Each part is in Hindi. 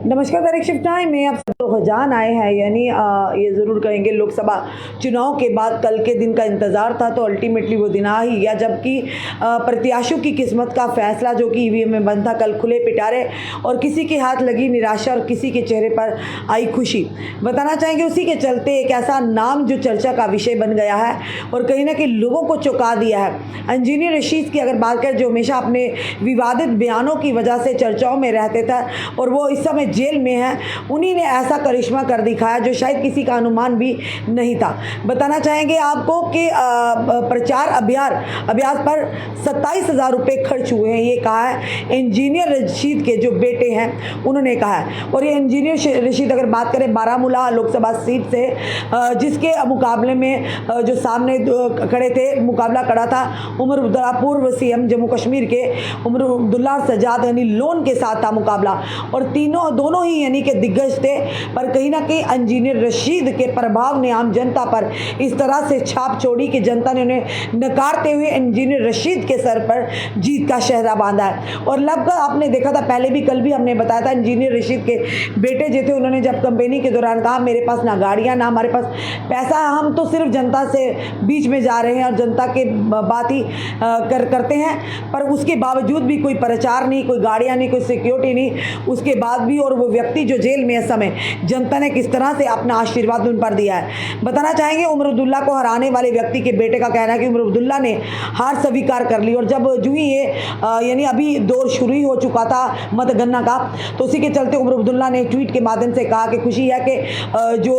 नमस्कार, तारिक शिफ्ट टाइम में आप सब रुझान आए हैं। यानी ये ज़रूर कहेंगे लोकसभा चुनाव के बाद कल के दिन का इंतज़ार था, तो अल्टीमेटली वो दिन आ ही गया जबकि प्रत्याशियों की किस्मत का फैसला जो कि ईवीएम में बंद था, कल खुले पिटारे और किसी के हाथ लगी निराशा और किसी के चेहरे पर आई खुशी। बताना चाहेंगे उसी के चलते एक ऐसा नाम जो चर्चा का विषय बन गया है और कहीं ना कहीं लोगों को चौंका दिया है। इंजीनियर रशीद की अगर बात करें, जो हमेशा अपने विवादित बयानों की वजह से चर्चाओं में रहते थे और वो इस समय जेल में है, उन्हीं ने ऐसा करिश्मा कर दिखाया जो शायद किसी का अनुमान भी नहीं था। बताना चाहेंगे आपको कि प्रचार अभ्यास पर 27,000 रुपये खर्च हुए हैं, ये कहा है इंजीनियर रशीद के जो बेटे हैं उन्होंने कहा है। और ये इंजीनियर रशीद अगर बात करें बारामूला लोकसभा सीट से, जिसके मुकाबले में जो सामने खड़े थे, मुकाबला खड़ा था उमर अब्दुल्ला, पूर्व सीएम जम्मू कश्मीर के उमर अब्दुल्ला सजाद, यानी लोन के साथ था मुकाबला और दोनों ही यानी कि दिग्गज थे। पर कहीं ना कहीं इंजीनियर रशीद के प्रभाव ने आम जनता पर इस तरह से छाप छोड़ी कि जनता ने उन्हें नकारते हुए इंजीनियर रशीद के सर पर जीत का शहरा बांधा है। और लगभग आपने देखा था, पहले भी कल भी हमने बताया था, इंजीनियर रशीद के बेटे जो थे उन्होंने जब कैंपेनिंग के दौरान कहा मेरे पास ना गाड़ियाँ ना हमारे पास पैसा है, हम तो सिर्फ जनता से बीच में जा रहे हैं और जनता के बात ही करते हैं। पर उसके बावजूद भी कोई प्रचार नहीं, कोई गाड़ियाँ नहीं, कोई सिक्योरिटी नहीं, उसके बाद भी और वो व्यक्ति जो जेल में इस समय, जनता ने किस तरह से अपना आशीर्वाद उन पर दिया है। बताना चाहेंगे उमर अब्दुल्ला को हराने वाले व्यक्ति के बेटे का कहना है कि उमर अब्दुल्ला ने हार स्वीकार कर ली और जब जो ही ये यानी अभी दौर शुरू ही हो चुका था मतगणना का, तो उसी के चलते उमर अब्दुल्ला ने ट्वीट के माध्यम से कहा कि खुशी है कि जो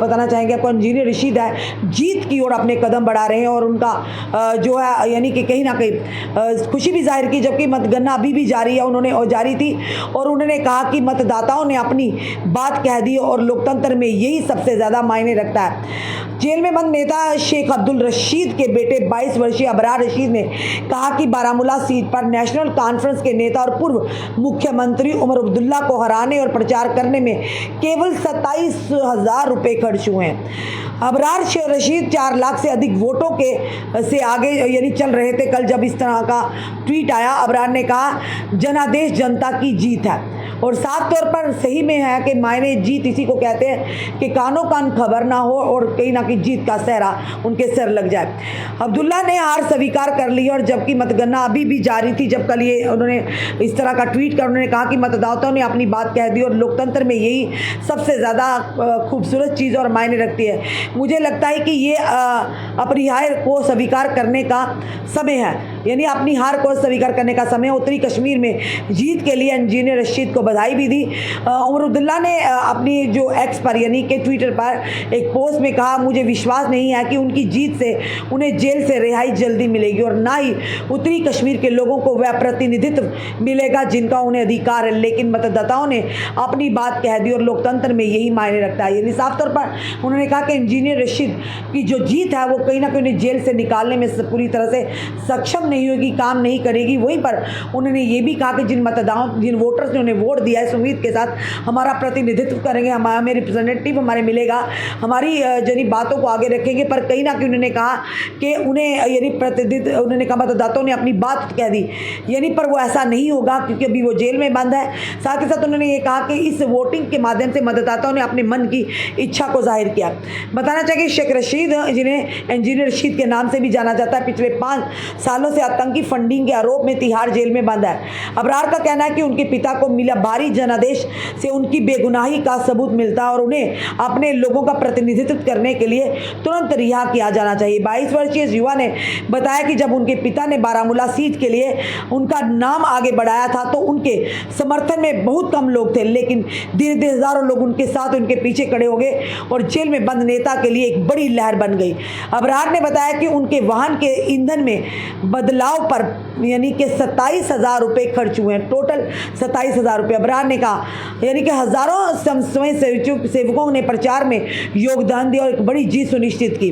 बताना चाहेंगे आपको इंजीनियर रशीद है जीत की ओर अपने कदम बढ़ा रहे हैं और उनका जो है यानी कि कहीं ना कहीं खुशी भी जाहिर की, जबकि मतगणना अभी भी जारी है, उन्होंने जारी थी और उन्होंने कहा कि मतदाताओं ने अपनी बात कह दी और लोकतंत्र में यही सबसे ज़्यादा मायने रखता है। जेल में बंद नेता शेख अब्दुल रशीद के बेटे 22 वर्षीय अबरार रशीद ने कहा कि बारामूला सीट पर नेशनल कॉन्फ्रेंस के नेता और पूर्व मुख्यमंत्री उमर अब्दुल्ला को हराने और प्रचार करने में केवल 27,000 रुपये खर्च हुए हैं। अबरार रशीद 4 लाख से अधिक वोटों के से आगे यानी चल रहे थे। कल जब इस तरह का ट्वीट आया, अबरार ने कहा जनादेश जनता की जीत है और साफ तौर पर सही में है कि मायने जीत इसी को कहते हैं कि कानों कान खबर ना हो और कहीं ना कहीं जीत का सहरा उनके सर लग जाए। अब्दुल्ला ने हार स्वीकार कर ली और जबकि मतगणना अभी भी जारी थी, जब कल ये उन्होंने इस तरह का ट्वीट कर उन्होंने कहा कि मतदाताओं ने अपनी बात कह दी और लोकतंत्र में यही सबसे ज़्यादा खूबसूरत चीज़ और मायने रखती है। मुझे लगता है कि ये अपनी हार को स्वीकार करने का समय है, यानी अपनी हार को स्वीकार करने का समय। उत्तरी कश्मीर में जीत के लिए इंजीनियर रशीद को बधाई भी दी। उमर अब्दुल्ला ने अपनी जो एक्स पर यानी कि ट्विटर पर एक पोस्ट में कहा मुझे विश्वास नहीं है कि उनकी जीत से उन्हें जेल से रिहाई जल्दी मिलेगी और ना ही उत्तरी कश्मीर के लोगों को वह प्रतिनिधित्व मिलेगा जिनका उन्हें अधिकार है, लेकिन मतदाताओं ने अपनी बात कह दी और लोकतंत्र में यही मायने रखता है। यानी साफ तौर पर उन्होंने कहा कि इंजीनियर रशीद की जो जीत है वो कहीं ना कहीं उन्हें जेल से निकालने में पूरी तरह से सक्षम नहीं होगी, काम नहीं करेगी। वहीं पर उन्होंने ये भी कहा कि जिन वोटर्स ने उन्हें वोट दिया है उम्मीद के साथ हमारा प्रतिनिधित्व करेंगे, हमें रिप्रेजेंटेटिव हमारे मिलेगा, हमारी यानी बातों को आगे रखेंगे। पर कहीं ना कहीं उन्होंने कहा कि उन्हें यानी प्रतिनिधित्व, उन्होंने कहा मतदाताओं ने अपनी बात कह दी, यानी पर वो ऐसा नहीं होगा क्योंकि अभी वो जेल में बंद है। साथ ही साथ उन्होंने ये कहा कि इस वोटिंग के माध्यम से मतदाताओं ने अपने मन की इच्छा को जाहिर किया। बताना चाहिए शेख रशीद, जिन्हें इंजीनियर रशीद के नाम से भी जाना जाता है, पिछले 5 सालों से आतंकी फंडिंग के आरोप में तिहाड़ जेल में बंद है। अबरार का कहना है कि उनके पिता को मिला भारी जनादेश से उनकी बेगुनाही का सबूत मिलता है और उन्हें अपने लोगों का प्रतिनिधित्व करने के लिए तुरंत रिहा किया जाना चाहिए। 22 वर्षीय युवा ने बताया कि जब उनके पिता ने बारामूला सीट के लिए उनका नाम आगे बढ़ाया था तो उनके समर्थन में बहुत कम लोग थे, लेकिन धीरे धीरे हजारों लोग उनके साथ उनके पीछे खड़े हो गए और जेल में बंद नेता के लिए एक बड़ी लहर बन गई। अबरार ने बताया कि उनके वाहन के ईंधन में बदलाव पर यानी कि 27,000 रुपये खर्च हुए हैं, टोटल 27,000 रुपये। अबरार ने कहा यानी कि हजारों स्वयं सेवकों ने प्रचार में योगदान दिया और एक बड़ी जीत सुनिश्चित की।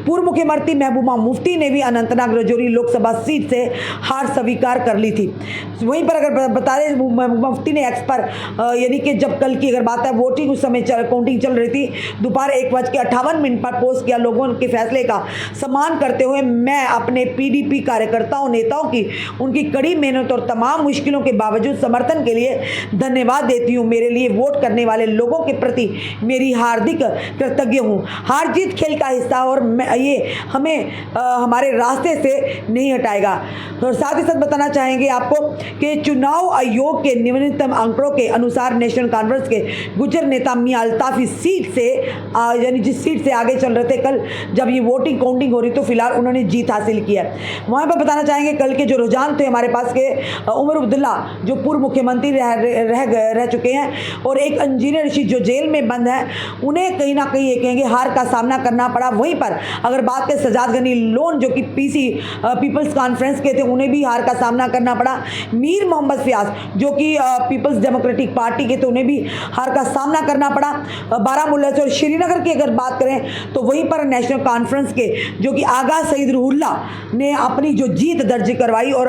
पूर्व मुख्यमंत्री महबूबा मुफ्ती ने भी अनंतनाग राजौरी लोकसभा सीट से हार स्वीकार कर ली थी। वहीं पर अगर बता दें महबूबा मुफ्ती ने एक्स पर यानी कि जब कल की अगर बात है वोटिंग उस समय काउंटिंग चल रही थी, दोपहर 1:58 पर पोस्ट किया, लोगों के फैसले का सम्मान करते हुए मैं अपने PDP कार्यकर्ता कार्यकर्ताओं नेताओं की उनकी कड़ी मेहनत और तमाम मुश्किलों के बावजूद समर्थन के लिए धन्यवाद देती हूँ। मेरे लिए वोट करने वाले लोगों के प्रति मेरी हार्दिक कृतज्ञ हूँ। हार जीत खेल का हिस्सा और ये हमें हमारे रास्ते से नहीं हटाएगा। और साथ ही साथ बताना चाहेंगे आपको कि चुनाव आयोग के नवीनतम आंकड़ों के अनुसार नेशनल कॉन्फ्रेंस के गुजर नेता मियां अल्ताफ इस सीट से यानी जिस सीट से आगे चल रहे थे, कल जब ये वोटिंग काउंटिंग हो रही तो फिलहाल उन्होंने जीत हासिल की है। वहाँ पर बताना चाहेंगे कल के जो रुझान थे हमारे पास के उमर अब्दुल्ला जो पूर्व मुख्यमंत्री रह चुके हैं और एक इंजीनियर रशीद जो जेल में बंद है, उन्हें कहीं ना कहीं ये कहेंगे हार का सामना करना पड़ा। वहीं पर अगर बात करें सजाद गनी लोन जो कि पीसी पीपल्स कॉन्फ्रेंस के थे, उन्हें भी हार का सामना करना पड़ा। मीर मोहम्मद फयाज जो कि पीपल्स डेमोक्रेटिक पार्टी के थे, उन्हें भी हार का सामना करना पड़ा। बारामूला से और श्रीनगर की अगर बात करें तो वहीं पर नेशनल कॉन्फ्रेंस के जो कि आगा सईद रूहुल्ला ने अपनी जो जीत दर्ज करवाई। और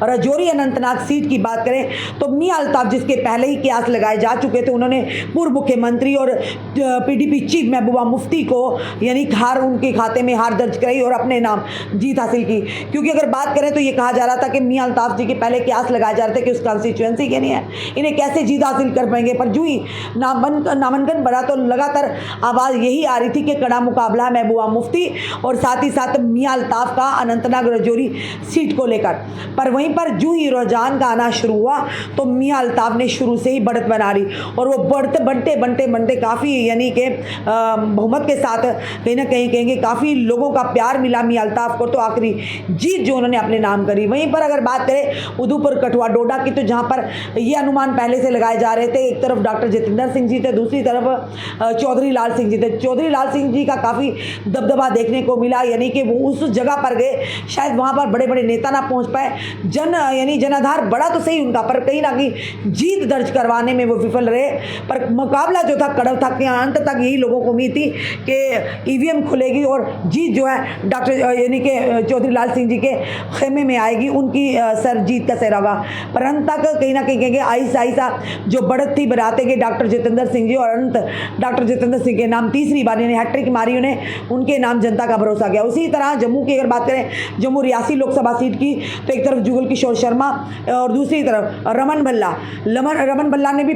राजौरी अनंतनाग सीट की बात करें तो मियां अल्ताफ जिसके पहले ही कयास लगाए जा चुके थे, उन्होंने पूर्व मुख्यमंत्री और पीडीपी चीफ महबूबा मुफ्ती को यानी हार उनके खाते में हार दर्ज कराई और अपने नाम जीत हासिल की। क्योंकि अगर बात करें तो ये कहा जा रहा था कि मियां अल्ताफ जी के पहले कयास लगाए जा रहे थे कि उस कॉन्स्टिट्यूएंसी के नहीं है, इन्हें कैसे जीत हासिल कर पाएंगे। पर जो ही नामांकन बढ़ा तो लगातार आवाज़ यही आ रही थी कि कड़ा मुकाबला है महबूबा मुफ्ती और साथ ही साथ मियां अल्ताफ का अनंतनाग राजौरी सीट को लेकर। पर वहीं पर जो ही रुझान का आना शुरू हुआ तो मियां अल्ताफ ने शुरू से ही बढ़त बना ली और वो बनते काफ़ी यानी कि बहुमत के साथ कहीं ना कहीं कहेंगे काफ़ी लोगों का प्यार मिला मियां अल्ताफ को, तो आखिरी जीत जो उन्होंने अपने नाम करी। वहीं पर अगर बात करें उधमपुर कठुआ डोडा की तो जहाँ पर ये अनुमान पहले से लगाए जा रहे थे, एक तरफ डॉक्टर जितेंद्र सिंह जी थे, दूसरी तरफ चौधरी लाल सिंह जी थे। चौधरी लाल सिंह जी का काफ़ी दबदबा देखने को मिला, यानी कि वो उस जगह पर गए, शायद वहाँ पर बड़े बड़े नेता ना पहुँच पाए, जनाधार बड़ा तो सही उनका, पर कहीं ना कहीं जीत दर्ज करवाने में वो विफल रहे। पर मुकाबला जो था कड़व था कि अंत तक यही लोगों को उम्मीद थी कि ईवीएम खुलेगी और जीत जो है डॉक्टर यानी कि चौधरी लाल सिंह जी के खेमे में आएगी, उनकी सर जीत का सेहरा होगा। पर अंत तक कहीं ना कहीं कहेंगे आहिस्ता जो बढ़त थी बढ़ाते गए डॉक्टर जितेंद्र सिंह जी और अंत डॉक्टर जितेंद्र सिंह के नाम तीसरी बार यानी हैट्रिक मारी उन्हें, उनके नाम जनता का भरोसा गया। उसी तरह जम्मू की अगर बात करें, जम्मू रियासी लोकसभा सीट की, तो एक तरफ जुगल किशोर शर्मा और दूसरी तरफ रमन भल्ला ने भी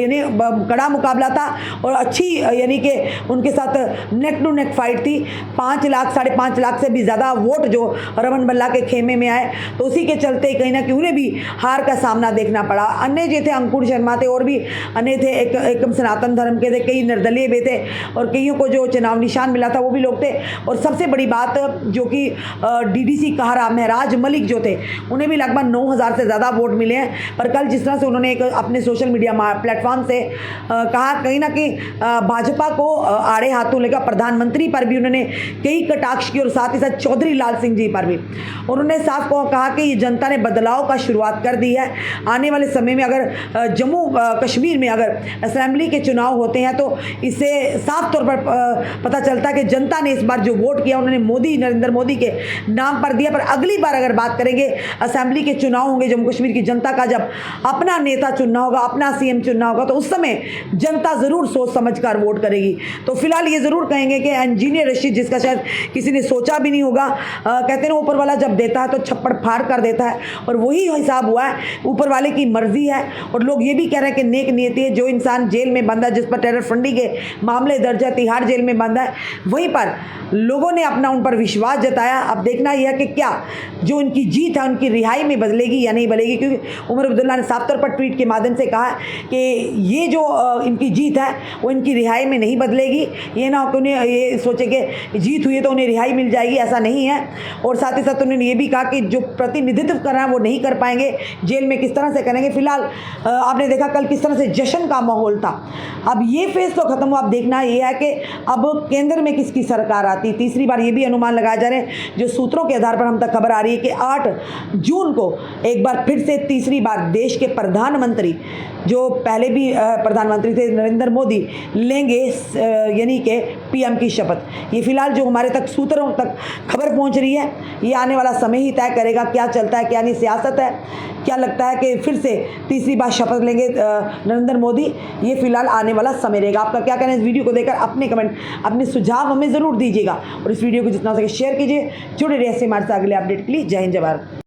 यानी कड़ा मुकाबला था और अच्छी यानी कि उनके साथ नेक टू नेक फाइट थी। 5 लाख 5.5 लाख से भी ज़्यादा वोट जो रमन भल्ला के खेमे में आए, तो उसी के चलते कहीं ना कहीं उन्हें भी हार का सामना देखना पड़ा। अन्य जो थे अंकुर शर्मा थे और भी अन्य थे, एक सनातन धर्म के थे, कई निर्दलीय भी थे और कईयों को जो चुनाव निशान मिला था वो भी लोग थे। और सबसे बड़ी बात जो कि डीडीसी कहारा महराज मलिक जो थे, उन्हें भी लगभग 9,000 से ज़्यादा वोट मिले हैं। पर कल जिस तरह से उन्होंने एक अपने सोशल मीडिया प्लेटफॉर्म से कहा, कहीं ना कहीं भाजपा को आड़े हाथों लेकर प्रधानमंत्री पर भी उन्होंने कई कटाक्ष की और साथ ही साथ चौधरी लाल सिंह जी पर भी उन्होंने साफ कहा कि ये जनता ने बदलाव का शुरुआत कर दी है। आने वाले समय में अगर जम्मू कश्मीर में अगर असेंबली के चुनाव होते हैं तो इससे साफ तौर पर पता चलता है कि जनता ने इस बार जो वोट किया उन्होंने नरेंद्र मोदी के नाम पर दिया। पर अगली बार अगर बात करेंगे असेंबली के चुनाव होंगे जम्मू कश्मीर की जनता का, जब अपना नेता चुनना होगा, अपना सीएम चुनना होगा, तो उस समय जनता ज़रूर सोच समझ कर वोट करेगी। तो फिलहाल ये ज़रूर कहेंगे कि इंजीनियर रशीद जिसका शायद किसी ने सोचा भी नहीं होगा, कहते हैं ऊपर वाला जब देता है तो छप्पड़ फाड़ कर देता है, और वही हिसाब हुआ है। ऊपर वाले की मर्जी है और लोग ये भी कह रहे हैं कि नेक नियति है। जो इंसान जेल में बंद है, जिस पर टेरर फंडिंग के मामले दर्ज है, तिहाड़ जेल में बंद है, वहीं पर लोगों ने अपना उन पर विश्वास जताया। अब देखना यह है कि क्या जो उनकी जीत है उनकी रिहाई में बदलेगी या नहीं बदलेगी, क्योंकि उमर अब्दुल्ला ने साफ तौर पर ट्वीट के माध्यम से कहा कि ये जो इनकी जीत है वो इनकी रिहाई में नहीं बदलेगी। ये ना हो कि उन्हें ये सोचे कि जीत हुई है तो उन्हें रिहाई मिल जाएगी, ऐसा नहीं है। और साथ ही साथ उन्होंने ये भी कहा कि जो प्रतिनिधित्व कर रहे हैं वो नहीं कर पाएंगे, जेल में किस तरह से करेंगे। फिलहाल आपने देखा कल किस तरह से जश्न का माहौल था। अब ये फेज तो खत्म हुआ, अब देखना ये है कि अब केंद्र में किसकी सरकार आती। तीसरी बार ये भी अनुमान लगाया जा रहे हैं, जो सूत्रों के आधार पर हम तक खबर आ रही है कि 8 जून को एक बार फिर से तीसरी बार देश के प्रधानमंत्री, जो पहले भी प्रधानमंत्री थे नरेंद्र मोदी, लेंगे यानी कि पीएम की शपथ। ये फिलहाल जो हमारे तक सूत्रों तक खबर पहुंच रही है, ये आने वाला समय ही तय करेगा क्या चलता है क्या नहीं। सियासत है, क्या लगता है कि फिर से तीसरी बार शपथ लेंगे नरेंद्र मोदी? ये फिलहाल आने वाला समय रहेगा। आपका क्या कहना है इस वीडियो को देखकर? अपने कमेंट, अपने सुझाव हमें ज़रूर दीजिएगा और इस वीडियो को जितना हो सके शेयर कीजिए। जुड़े रहिए ऐसे हमारे साथ अगले अपडेट के लिए। जय हिंद, जय भारत।